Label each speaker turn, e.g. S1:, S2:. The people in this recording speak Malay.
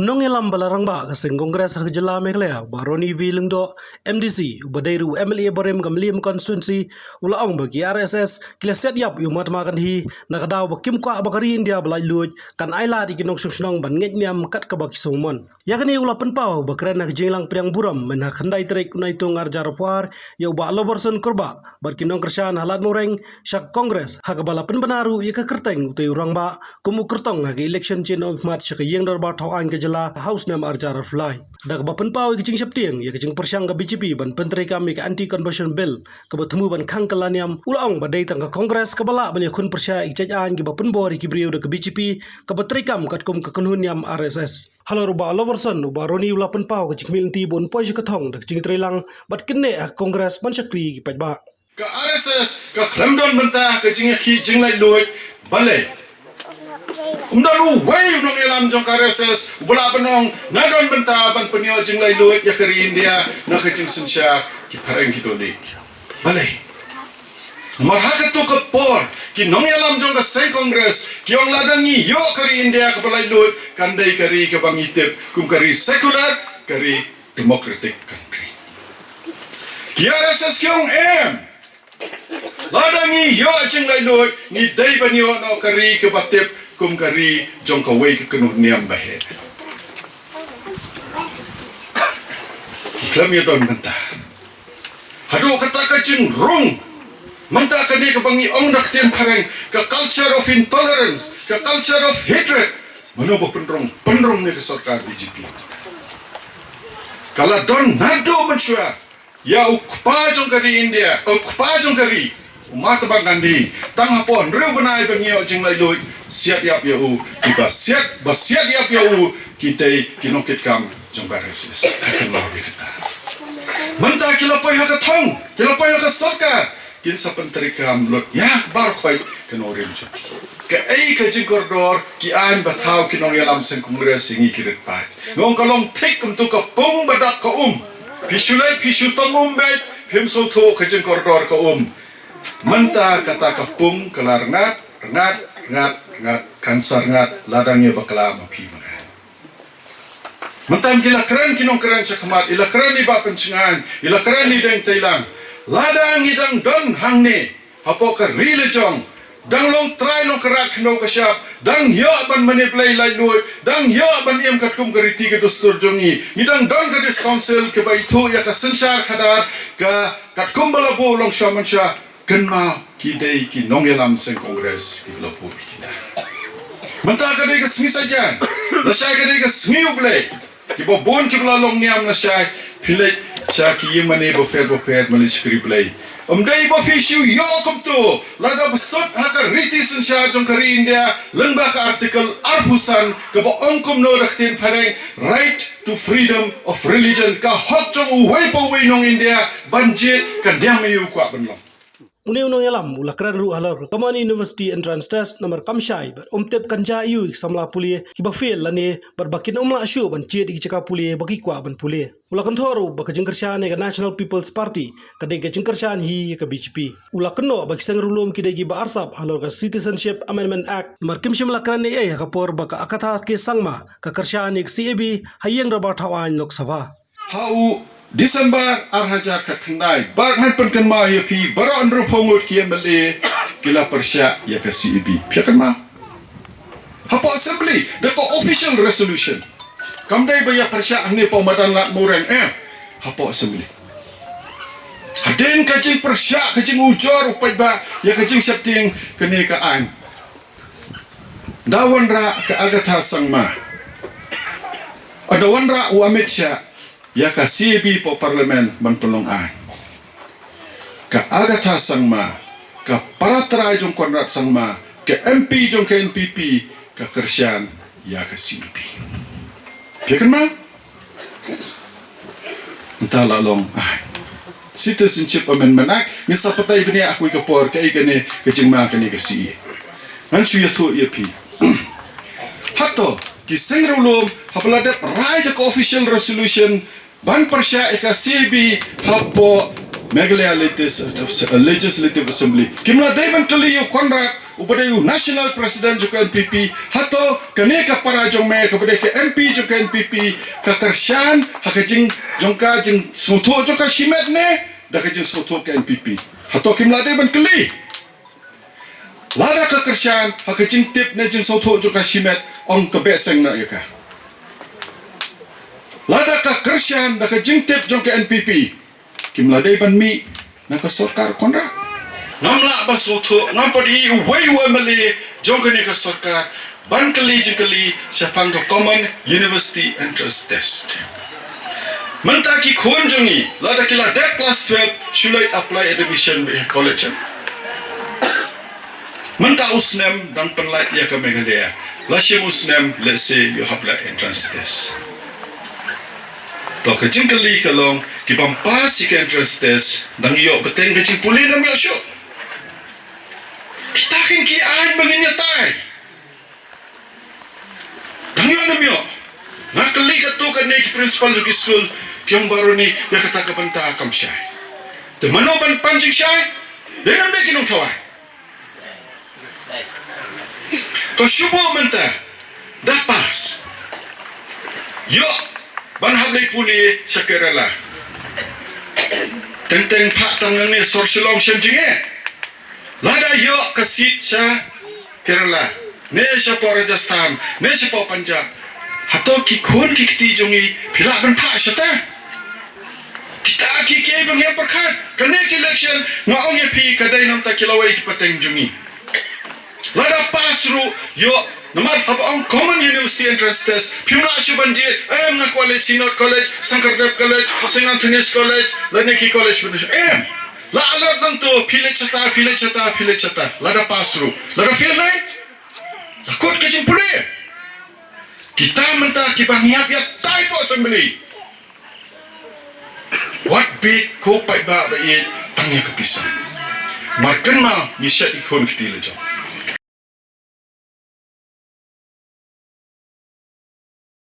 S1: Unong elam balarang ba kasing Kongres Hak Jela Meghalaya ba Ronnie V Lyngdoh MDC ubadairu MLA Borem Gamliam constituency ulaong bagi RSS kilasiat yap yu Mahatma Gandhi nakadaw ba kim kwa bakari India balai luj kan aila di kinong susnong ban nget niam kat ka baki sumon yakni ula penpau bakran nak jinglang priang buram men hak handai trek kunai tung arjar puar yu ba loborson kurba bar kinong kersan halat moreng syak Kongres hak bala penbenaru ya ka kerteng utai urang ba kumu kertong hak election chin of mat syak yeng dar ba thawang jela house nam arjar fly dak ba penpau kicing septieng ya kicing persyang ka BJP ban penteri kami ka anti conversion bill ka bertemu ban khang kalaniam ulaong ba dei tang ka Kongres ka bala ban khun persya ik an ki ba penbori ki briu ka BJP ka beteri kam kat kum ka kunhuniam RSS halo ruba loverson ba roni ula penpau kicing milti bon poi ka thong dak cing trelang bat kenne Kongres ban sakri ki pajba
S2: ka RSS ka klamdon benta ka ki jinglai loi bale umdalu wei unong elam jong RSS bula benong nadon benta ban penio jinglai loi ya kari India na ka jing sensya ki pareng ki doli bale marhaka tu ka por ki nong elam jong ka sen Kongres ki ong ladangi yo kari India ka balai loi kandai kari ka bangitip kum kari secular kari democratic country ki RSS ki ong ladangi yo jinglai loi ni dai banyo no kari ka batip kum kari jong ka wei ka kenu niam bahe klam ya don menta hadu kata ka jing rung menta ka ni ka bangi ong dak tian pareng ka culture of intolerance ka culture of hatred mano ba penrong ni ka sarkar BJP kala don nado mensua ya ukpa jong kari India ukpa jong kari Mahatma Gandhi tang hapon reu benai bangio jinglai loi siat yap ya kiba siat yap ya kitai kinokit kam jong RSS akan mau dikata mentah kilapoi hak thong kilapoi hak sarkar kin sapenteri kam lot ya bar khoi kenorim chuki ke ai ka jing koridor ki an bathau kinong yalam sen Kongres singi kirit pai ngong kalong thik untuk ka pung badak ka pisulai pisutong bet himso tho ka jing koridor ka mentah kata kapung kelar ngat kansar ngat ladangnya bakala mapi mana mentah gila keren kinong keren cakmat ila keren ni ba pencengan ila keren ni deng tailang ladang idang don hang ni hapo ka rilejong dang long try long kerak no kasyap dang yo ban manipulate lai lui dang yo ban em kat kum gariti ke dustur jongi idang don ka dis council ke bai thu ya ka sensar khadar ka kat kum bala bo long shamansha kenma kidai ki nongelam sen Kongres ki lopo kita mentah ka dei ka smi saja la shay ka dei ka smi uble ki bo bon ki bla long niam na shay phile cha ki yemane bo pet mali skri play dei bo fishu yo kom tu la da besot ha ka riti sen sha jong kari India lengba ka artikel arbusan ka bo ongkom no rakhtin phareng right to freedom of religion ka hot jong wei po wei nong India banjit ka diam yu kwa benlong
S1: Uni unong elam ulakran ru halor Common University entrance test nomor kamshai ber umtep kanja yu samla pulie ki ba fail lane ber bakin umla asyu ban chet ki chaka pulie bagi kwa ban pulie ulakan thoru ba kajingkershan ka National People's Party kadai ka jingkershan hi ka BJP ulakan no ba kisang rulum ki dai ba arsap halor ka Citizenship Amendment Act nomor kimshim lakran ne ka por ba ka akatha ke sangma ka kershan ek CAB hayeng ra ba thawan Lok Sabha
S2: hau Disember arhajar katandai bar han penkan ma ya pi baro andro pongot ki MLA kila persya ya ka CEB piakan ma hapa assembly the official resolution kamdai ba ya persya ane pamadan lat moren hapa assembly haden kajing persya kajing ujor upai ba ya kajing septing kene ka an dawan ra ka agatha sangma adawan ra u amit sya ya ka CB po parlemen bantulong ay ka agatha sangma ka paratra jong konrat sangma ka MP jong ka NPP ka kersyan ya ka CB piakan ma entah lalong ay Citizenship Amendment Act ni sapatay bini aku ka por ka ikane ka jingma ka ni ka CE ansu ya thu ya pi hato ki singrulum hapaladat right ka official resolution ban persya eka CB hapo Meghalaya Legislative Assembly kimla daiban kaliyo konrak ubadayu national president juga NPP hato kene ka para jong me ka bade ke MP juga NPP ka kershan hakajing jongka jing soto joka shimet ne da ka jing soto ke NPP hato kimlade ban keli lada ka kershan hakajing tip ne jing soto joka shimet ong ka beseng na yaka lada ka kershan da ka jing tip jong ke NPP kimlade ban mi na ka sarkar konra ngamla basoto ngampadi uwai mali jongkani ka sarkar ban kali jengkali siapang ka common university entrance test mentaki khon jongi lada kila dek class 12 shulai apply admission be college menta usnem dang penlait ya ka megadea lashim usnem let's say you have like entrance test to ka jengkali kalong kibam pas si entrance test dang yo beteng ka jing pulin nam yo syo kita kan ki ay manginyatai dangyo namyo nakali ka to kan ki principal ng school kiyong baro ni ya kata ka banta kam siya te mano ban panjing siya denam be kinong tawa to shubo menta dapas yo ban hablay puli sa Kerala tenteng pak tangang ni sorsilong siyang lada yo kasit sa Kerala ne siya po Rajasthan ne siya po Punjab hato ki khon ki kiti jongi pila ban pha siya ta kita ki ke bang ya perkhat kane ki election ngaong ye pi kadai nam ta kilawai ki pateng jongi lada pasru yo namar habang common university entrance test pimla siya banjir na college Sinod College Sankardev College St. Anthony's College Laniki College la alert nang to pile chata lada pasru lada feel lai la kot ke jimpule kita menta ki bang yap tai po assembly what big ko pai ba ye tangya kapisa markan ma misha ikon kitile jo